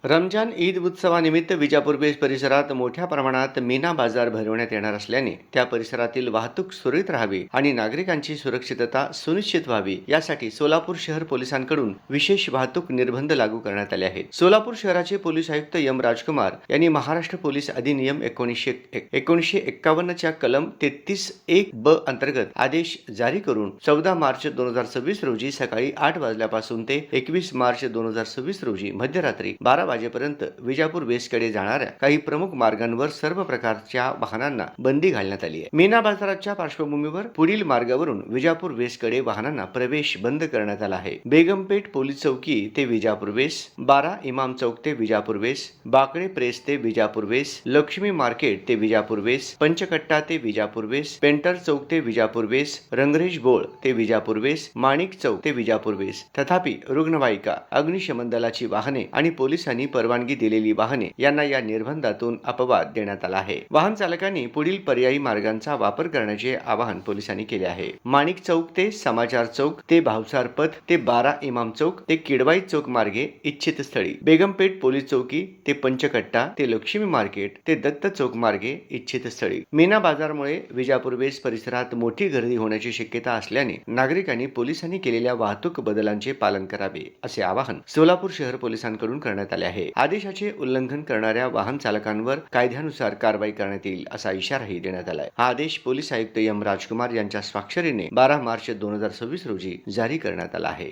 रमजान ईद उत्सवानिमित्त विजापूर बेस परिसरात मोठ्या प्रमाणात मीना बाजार भरवण्यात येणार असल्याने त्या परिसरातील वाहतूक सुरळीत राहावी आणि नागरिकांची सुरक्षितता सुनिश्चित व्हावी यासाठी सोलापूर शहर पोलिसांकडून विशेष वाहतूक निर्बंध लागू करण्यात आले आहेत। सोलापूर शहराचे पोलीस आयुक्त एम राजकुमार यांनी महाराष्ट्र पोलीस अधिनियम 1951 च्या कलम 33(1) अंतर्गत आदेश जारी करून 14 मार्च 2026 रोजी सकाळी 8 वाजल्यापासून ते 21 मार्च 2026 रोजी मध्यरात्री 12 वाजेपर्यंत विजापूर बेसकडे जाणाऱ्या काही प्रमुख मार्गांवर सर्व प्रकारच्या वाहनांना बंदी घालण्यात आली आहे। मीना बाजाराच्या पार्श्वभूमीवर पुढील मार्गावरून विजापूर बेसकडे वाहनांना प्रवेश बंद करण्यात आला आहे। बेगमपेठ पोलीस चौकी ते विजापूर बेस, 12 इमाम चौक ते विजापूर बेस, बाकडे प्रेस ते विजापूर बेस, लक्ष्मी मार्केट ते विजापूर बेस, पंचकट्टा ते विजापूर बेस, पेंटर चौक ते विजापूर बेस, रंगरेश बोळ ते विजापूर बेस, माणिक चौक ते विजापूर बेस। तथापि रुग्णवाहिका, अग्निशमन दलाची वाहने आणि पोलिसांनी परवानगी दिलेली वाहने यांना या निर्बंधातून अपवाद देण्यात आला आहे। वाहन चालकांनी पुढील पर्यायी मार्गांचा वापर करण्याचे आवाहन पोलिसांनी केले आहे। माणिक चौक ते समाचार चौक ते भावसार पथ ते 12 इमाम चौक ते किडवाई चौक मार्गे इच्छित स्थळी, बेगमपेठ पोलीस चौकी ते पंचकट्टा ते लक्ष्मी मार्केट ते दत्त चौक मार्गे इच्छित स्थळी। मीना बाजारमुळे विजापूर बेस परिसरात मोठी गर्दी होण्याची शक्यता असल्याने नागरिकांनी पोलिसांनी केलेल्या वाहतूक बदलांचे पालन करावे असे आवाहन सोलापूर शहर पोलिसांकडून करण्यात आले आहे। आदेशाचे उल्लंघन करणाऱ्या वाहन चालकांवर कायद्यानुसार कारवाई करण्यात येईल असा इशाराही देण्यात आलाय। हा आदेश पोलीस आयुक्त एम राजकुमार यांच्या स्वाक्षरीने 12 मार्च 2026 रोजी जारी करण्यात आला आहे।